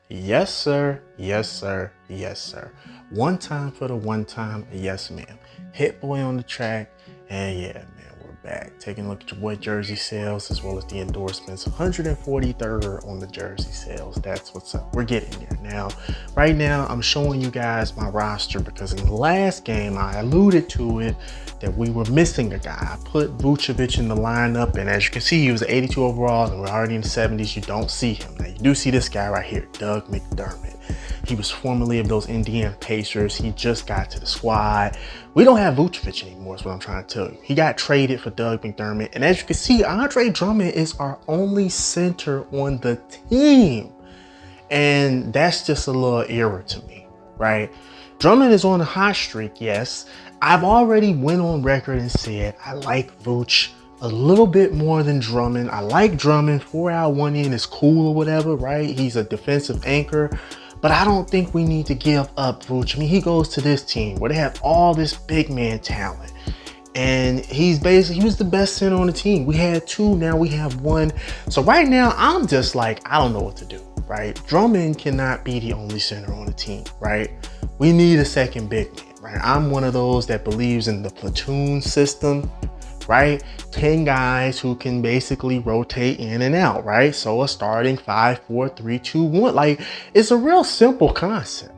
Yes, sir. Yes, sir. Yes, sir. One time for the one time. Yes, ma'am. Hit boy on the track. And yeah, man, we're back. Taking a look at your boy jersey sales as well as the endorsements. 143rd on the jersey sales. That's what's up. We're getting there. Now, right now, I'm showing you guys my roster because in the last game, I alluded to it that we were missing a guy. I put Vucevic in the lineup, and as you can see, he was 82 overall, and we're already in the 70s. You don't see him. Now, you do see this guy right here, Doug McDermott. He was formerly of those Indiana Pacers. He just got to the squad. We don't have Vucevic anymore is what I'm trying to tell you. He got traded for Doug McDermott. And as you can see, Andre Drummond is our only center on the team. And that's just a little error to me, right? Drummond is on a hot streak, yes. I've already went on record and said I like Vooch a little bit more than Drummond. I like Drummond. 4 out, 1 in is cool or whatever, right? He's a defensive anchor. But I don't think we need to give up Vooch. I mean, he goes to this team where they have all this big man talent. And he was the best center on the team. We had 2, now we have 1. So right now, I'm just like, I don't know what to do, right? Drummond cannot be the only center on the team, right? We need a second big man, right? I'm one of those that believes in the platoon system, right? 10 guys who can basically rotate in and out, right? So a starting 5, 4, 3, 2, 1. Like, it's a real simple concept.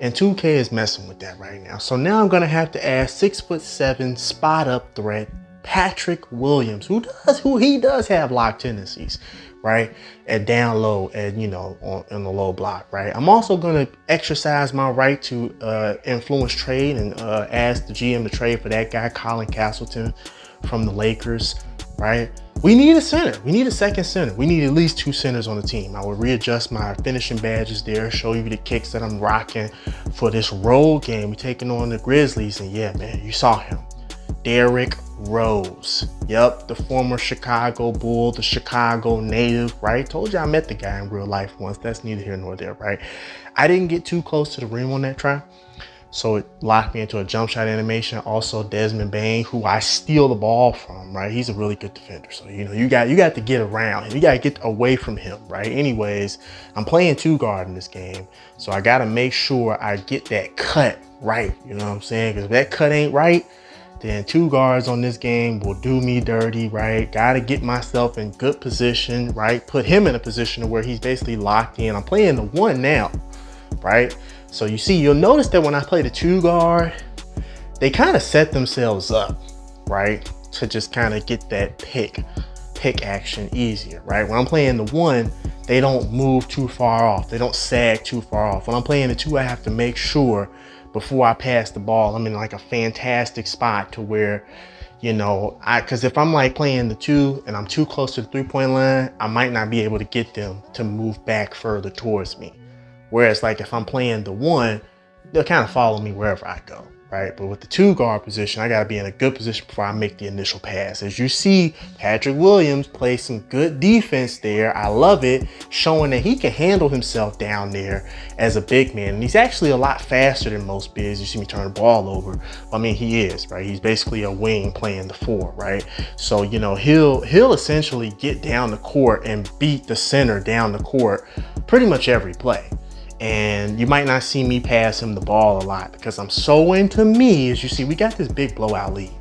And 2K is messing with that right now. So now I'm gonna have to add 6'7" spot up threat Patrick Williams, who he does have lock tendencies, right? At down low, and on the low block, right? I'm also gonna exercise my right to influence trade and ask the GM to trade for that guy, Colin Castleton from the Lakers, right? We need a center. We need a second center. We need at least 2 centers on the team. I will readjust my finishing badges there, show you the kicks that I'm rocking for this road game. We're taking on the Grizzlies, and yeah, man, you saw him. Derrick Rose. Yep, the former Chicago Bull, the Chicago native, right? Told you I met the guy in real life once. That's neither here nor there, right? I didn't get too close to the rim on that try, so it locked me into a jump shot animation. Also Desmond Bane, who I steal the ball from, right? He's a really good defender. So, you got to get around him. You got to get away from him, right? Anyways, I'm playing 2 guard in this game. So I got to make sure I get that cut right. You know what I'm saying? Because if that cut ain't right, then 2 guards on this game will do me dirty, right? Got to get myself in good position, right? Put him in a position where he's basically locked in. I'm playing the 1 now, right? So you see, you'll notice that when I play the 2 guard, they kind of set themselves up, right? To just kind of get that pick action easier, right? When I'm playing the 1, they don't move too far off. They don't sag too far off. When I'm playing the 2, I have to make sure before I pass the ball, I'm in like a fantastic spot to where, because if I'm like playing the 2 and I'm too close to the 3-point line, I might not be able to get them to move back further towards me. Whereas like if I'm playing the 1, they'll kind of follow me wherever I go, right? But with the 2 guard position, I got to be in a good position before I make the initial pass. As you see, Patrick Williams plays some good defense there. I love it, showing that he can handle himself down there as a big man. And he's actually a lot faster than most bigs. You see me turn the ball over. I mean, he is, right? He's basically a wing playing the 4, right? So, he'll essentially get down the court and beat the center down the court pretty much every play. And you might not see me pass him the ball a lot because I'm so into me. As you see, we got this big blowout lead,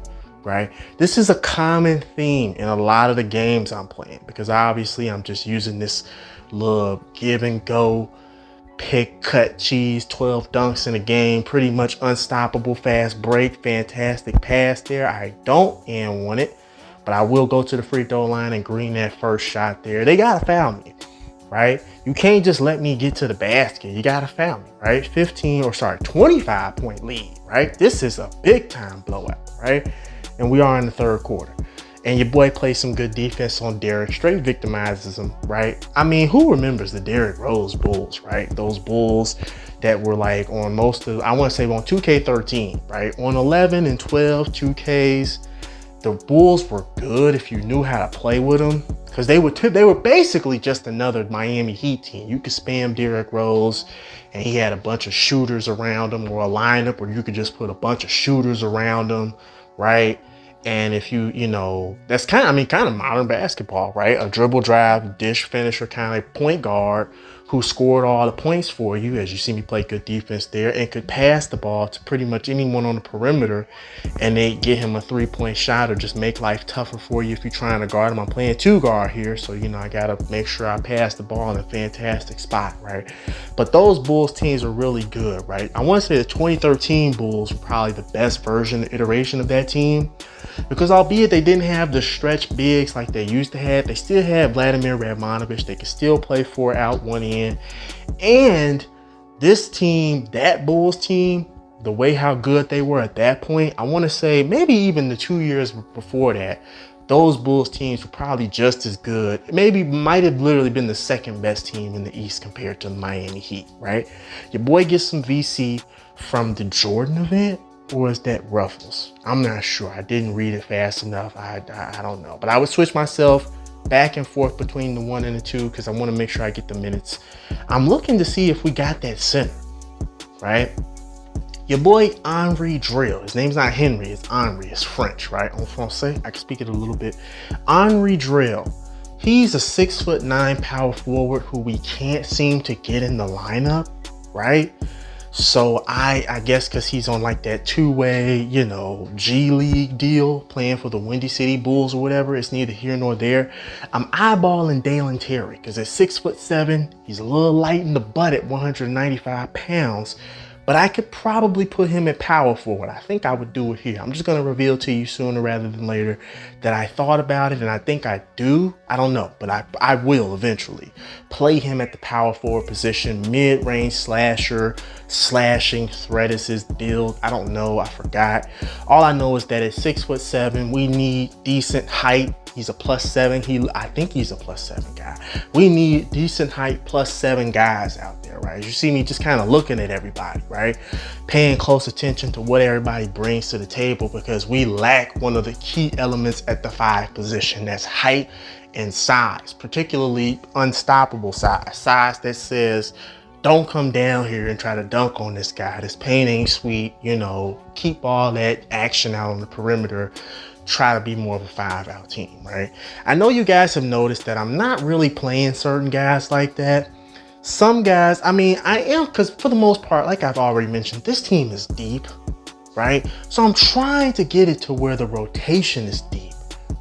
right? This is a common theme in a lot of the games I'm playing because obviously I'm just using this little give and go, pick, cut, cheese, 12 dunks in a game, pretty much unstoppable, fast break, fantastic pass there. I don't and want it, but I will go to the free throw line and green that first shot there. They gotta foul me, right? You can't just let me get to the basket. You gotta foul me, right? 25-point lead, right? This is a big time blowout, right? And we are in the 3rd quarter. And your boy plays some good defense on Derrick, straight victimizes him, right? I mean, who remembers the Derrick Rose Bulls, right? Those Bulls that were like on most of, I want to say on 2K13, right? On 11 and 12 2Ks, the Bulls were good if you knew how to play with them, because they were basically just another Miami Heat team. You could spam Derrick Rose, and he had a bunch of shooters around him, or a lineup where you could just put a bunch of shooters around him, right? And if that's kind of modern basketball, right? A dribble drive, dish finisher kind of point guard who scored all the points for you, as you see me play good defense there, and could pass the ball to pretty much anyone on the perimeter, and they get him a 3-point shot or just make life tougher for you if you're trying to guard him. I'm playing 2 guard here, so you know I gotta make sure I pass the ball in a fantastic spot, right? But those Bulls teams are really good, right? I want to say the 2013 Bulls were probably the best version, iteration of that team, because albeit they didn't have the stretch bigs like they used to have, they still had Vladimir Radmanovich. They could still play 4 out, 1 in. And this team, that Bulls team, the way how good they were at that point, I want to say maybe even the 2 years before that, those Bulls teams were probably just as good. Maybe might have literally been the second best team in the East compared to the Miami Heat, right? Your boy gets some VC from the Jordan event, or is that Ruffles? I'm not sure. I didn't read it fast enough. I don't know. But I would switch myself back and forth between the 1 and the 2 because I want to make sure I get the minutes. I'm looking to see if we got that center, right? Your boy Henri Drill. His name's not Henry, it's Henri. It's French, right? En français. I can speak it a little bit. Henri Drill. He's a 6'9" power forward who we can't seem to get in the lineup, right? So I guess because he's on like that 2-way, you know, G League deal, playing for the Windy City Bulls or whatever, it's neither here nor there. I'm eyeballing Dalen Terry because at 6'7", he's a little light in the butt at 195 pounds. But I could probably put him at power forward. I think I would do it here. I'm just going to reveal to you sooner rather than later that I thought about it, and I think I do. I don't know, but I will eventually play him at the power forward position. Mid-range slasher, slashing threat is his build. I don't know. I forgot. All I know is that at 6'7", we need decent height. He's a +7. I think he's a +7 guy. We need decent height +7 guys out there, right? You see me just kind of looking at everybody, right? Paying close attention to what everybody brings to the table because we lack one of the key elements at the 5 position. That's height and size, particularly unstoppable size. Size that says, don't come down here and try to dunk on this guy. This paint ain't sweet, you know, keep all that action out on the perimeter. Try to be more of a 5-out team, right? I know you guys have noticed that I'm not really playing certain guys like that. Some guys, I mean, I am, because for the most part, like I've already mentioned, this team is deep, right? So I'm trying to get it to where the rotation is deep,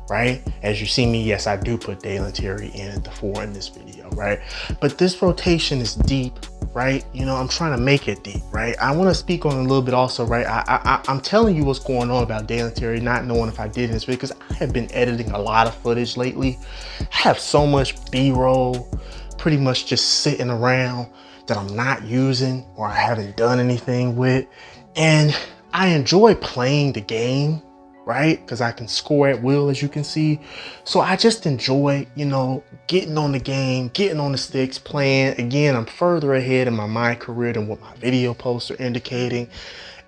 right? As you see me, yes, I do put Dalen Terry in at the 4 in this video, right? But this rotation is deep, right? You know, I'm trying to make it deep, right? I want to speak on it a little bit also, right? I'm telling you what's going on about Dalen Terry, not knowing if I did in this video, because I have been editing a lot of footage lately. I have so much B-roll pretty much just sitting around that I'm not using or I haven't done anything with. And I enjoy playing the game, right? Because I can score at will, as you can see. So I just enjoy, you know, getting on the game, getting on the sticks, playing. Again, I'm further ahead in my career than what my video posts are indicating.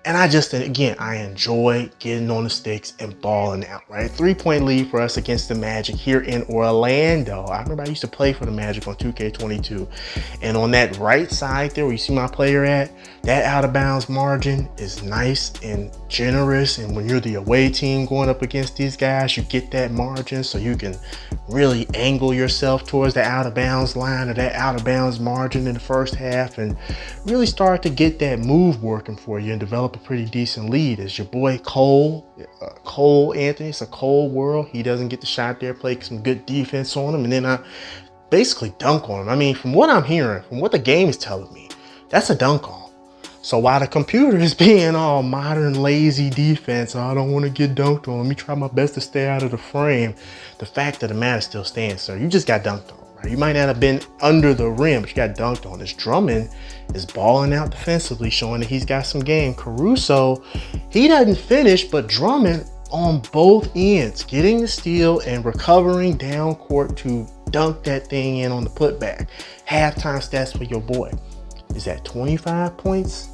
And I enjoy getting on the sticks and balling out, right? 3-point lead for us against the Magic here in Orlando. I remember I used to play for the Magic on 2K22. And on that right side there where you see my player at, that out of bounds margin is nice and generous. And when you're the away team going up against these guys, you get that margin so you can really angle yourself towards the out of bounds line or that out of bounds margin in the first half and really start to get that move working for you and develop a pretty decent lead. As your boy Cole Anthony, it's a cold world. He doesn't get the shot there, play some good defense on him, and then I basically dunk on him. I mean, from what I'm hearing, from what the game is telling me, that's a dunk on. So while the computer is being all modern, lazy defense, I don't want to get dunked on. Let me try my best to stay out of the frame. The fact of the matter still stands, sir. You just got dunked on, right? You might not have been under the rim, but you got dunked on. This Drummond is balling out defensively, showing that he's got some game. Caruso, he doesn't finish, but Drummond on both ends, getting the steal and recovering down court to dunk that thing in on the putback. Halftime stats for your boy. Is that 25 points?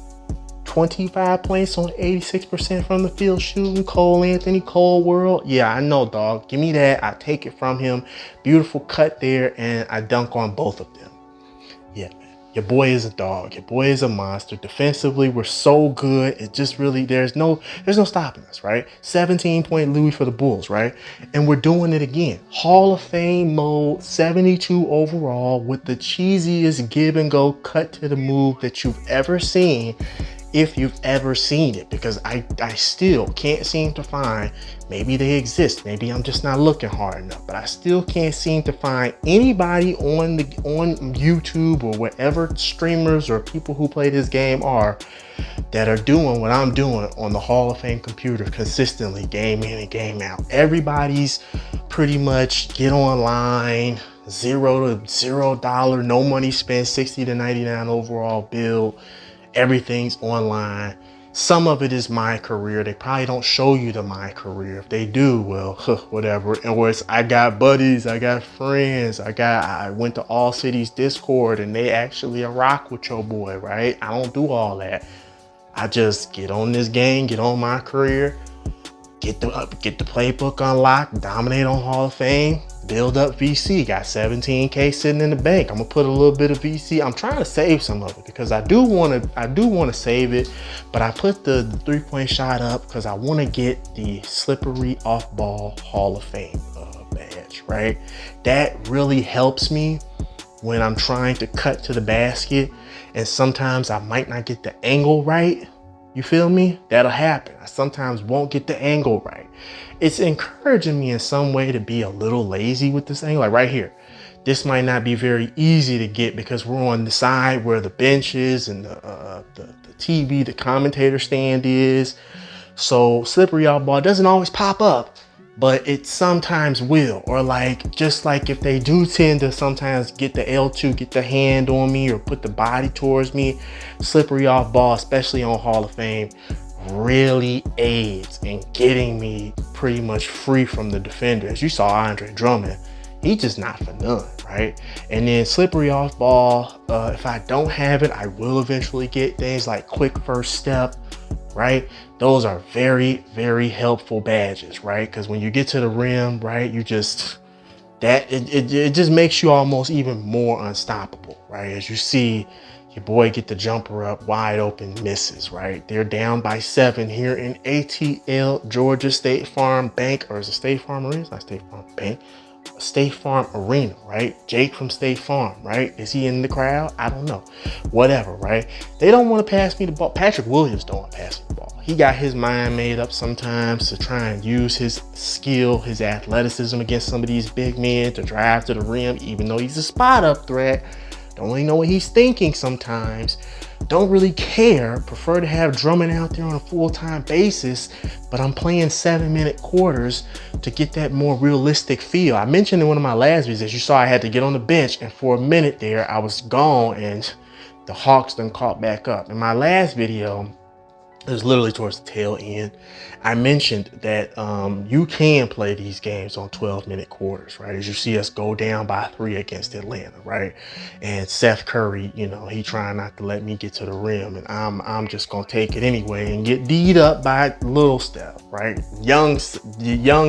25 points on 86% from the field shooting. Cole Anthony, cold world. Yeah, I know, dog. Give me that. I take it from him. Beautiful cut there, and I dunk on both of them. Yeah, man. Your boy is a dog. Your boy is a monster. Defensively, we're so good. It just really, there's no stopping us, right? 17-point Louis for the Bulls, right? And we're doing it again. Hall of Fame mode, 72 overall with the cheesiest give and go cut to the move that you've ever seen, if you've ever seen it, because I still can't seem to find, maybe they exist, maybe I'm just not looking hard enough, but I still can't seem to find anybody on YouTube or wherever streamers or people who play this game are that are doing what I'm doing on the Hall of Fame computer consistently, game in and game out. Everybody's pretty much get online, $0 no money spent, 60 to 99 overall build. Everything's online. Some of it is my career. They probably don't show you the my career. If they do, well, whatever. And where it's, I got buddies, I got friends, I went to All Cities Discord and they actually rock with your boy, right? I don't do all that. I just get on this game, get on my career, get the playbook unlocked, dominate on Hall of Fame, build up VC. Got 17K sitting in the bank. I'm gonna put a little bit of VC. I'm trying to save some of it because I do want to save it, but I put the 3-point shot up because I want to get the slippery off ball Hall of Fame badge, right? That really helps me when I'm trying to cut to the basket, and sometimes I might not get the angle right. You feel me? That'll happen. I sometimes won't get the angle right. It's encouraging me in some way to be a little lazy with this angle. Like right here, this might not be very easy to get because we're on the side where the bench is and the TV, the commentator stand is. So slippery off ball doesn't always pop up, but it sometimes will. Or like, just like if they do tend to sometimes get the L2, get the hand on me or put the body towards me, slippery off ball, especially on Hall of Fame, really aids in getting me pretty much free from the defender. As you saw Andre Drummond, he just not for none, right? And then slippery off ball, if I don't have it, I will eventually get things like quick first step, right? Those are very, very helpful badges, right? Because when you get to the rim, right, you just, it just makes you almost even more unstoppable, right? As you see your boy get the jumper up, wide open, misses, right? They're down by 7 here in ATL, Georgia State Farm Bank, or is it State Farm Arena? It's not State Farm Bank. State Farm Arena, right? Jake from State Farm, right? Is he in the crowd? I don't know. Whatever, right? They don't want to pass me the ball. Patrick Williams don't want to pass me the ball. He got his mind made up sometimes to try and use his skill, his athleticism against some of these big men to drive to the rim, even though he's a spot up threat. Don't really know what he's thinking sometimes. Don't really care. Prefer to have Drummond out there on a full-time basis, but I'm playing 7-minute quarters to get that more realistic feel. I mentioned in one of my last videos, you saw I had to get on the bench, and for a minute there, I was gone, and the Hawks done caught back up. In my last video, it was literally towards the tail end, I mentioned that you can play these games on 12-minute quarters, right? As you see us go down by 3 against Atlanta, right? And Seth Curry, you know, he trying not to let me get to the rim, and I'm just gonna take it anyway and get D'd up by little Steph, right? Young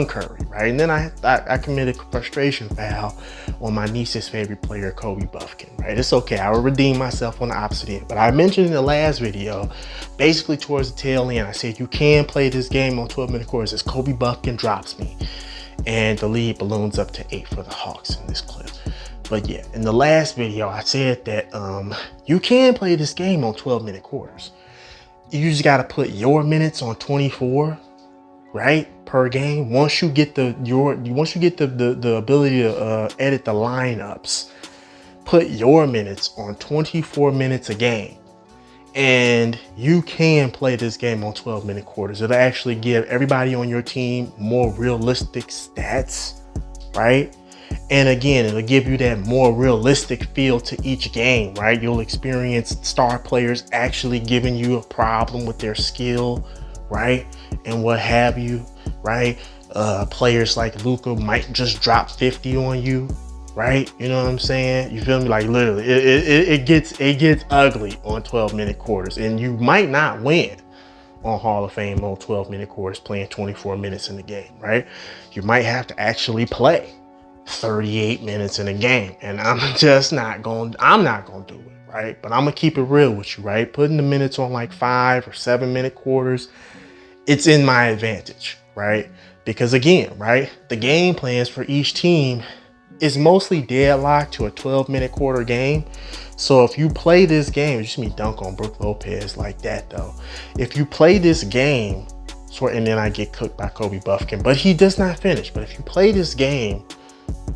Curry, right? And then I committed a frustration foul on my niece's favorite player, Kobe Buffkin, right? It's okay, I will redeem myself on the opposite end. But I mentioned in the last video, basically towards the tail end, I said you can play this game on 12-minute quarters as Kobe Buffkin drops me, and the lead balloons up to 8 for the Hawks in this clip. But yeah, in the last video, I said that you can play this game on 12-minute quarters. You just got to put your minutes on 24, right, per game. Once you get the ability to edit the lineups, put your minutes on 24 minutes a game. And you can play this game on 12-minute quarters. It'll actually give everybody on your team more realistic stats, right? And again, it'll give you that more realistic feel to each game, right? You'll experience star players actually giving you a problem with their skill, right? And what have you, right? Players like Luka might just drop 50 on you, right? You know what I'm saying? You feel me? Like literally, it gets ugly on 12-minute quarters, and you might not win on Hall of Fame on 12-minute quarters playing 24 minutes in the game, right? You might have to actually play 38 minutes in a game, and I'm not gonna do it, right? But I'm gonna keep it real with you, right? Putting the minutes on like 5 or 7 minute quarters, it's in my advantage, right? Because again, right, the game plans for each team is mostly deadlocked to a 12-minute quarter game. So if you play this game, you see me dunk on Brook Lopez like that though. If you play this game, and then I get cooked by Kobe Buffkin, but he does not finish. But if you play this game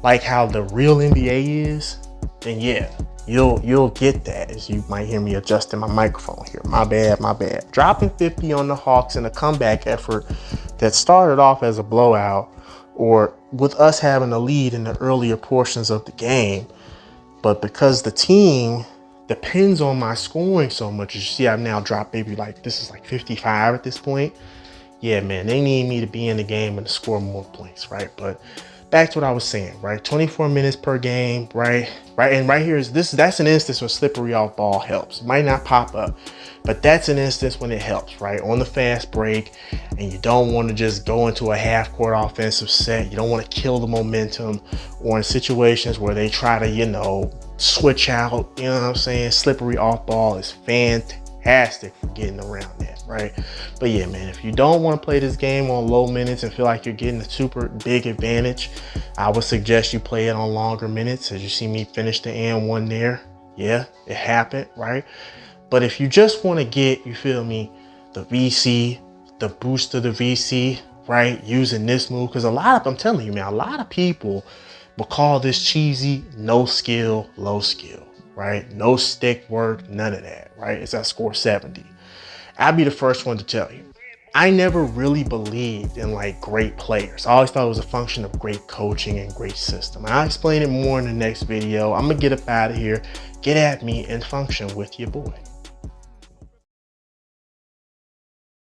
like how the real NBA is, then yeah, you'll get that. As you might hear me adjusting my microphone here. My bad. Dropping 50 on the Hawks in a comeback effort that started off as a blowout, or with us having a lead in the earlier portions of the game. But because the team depends on my scoring so much, as you see, I've now dropped maybe like, this is like 55 at this point. Yeah, man, they need me to be in the game and to score more points, right? But back to what I was saying, right? 24 minutes per game, right? And right here is that's an instance where slippery off ball helps. It might not pop up, but that's an instance when it helps, right? On the fast break, and you don't want to just go into a half-court offensive set. You don't want to kill the momentum, or in situations where they try to, switch out, you know what I'm saying? Slippery off ball is fantastic for getting around that, right? But yeah, man, if you don't want to play this game on low minutes and feel like you're getting a super big advantage, I would suggest you play it on longer minutes. As you see me finish the and one there. Yeah, it happened, right? But if you just want to get, you feel me, the VC, the boost of the VC, right? Using this move, because I'm telling you, man, a lot of people will call this cheesy, no skill, low skill, right? No stick work, none of that, right? It's at score 70. I'll be the first one to tell you, I never really believed in like great players. I always thought it was a function of great coaching and great system. I'll explain it more in the next video. I'm gonna get up out of here, get at me, and function with your boy.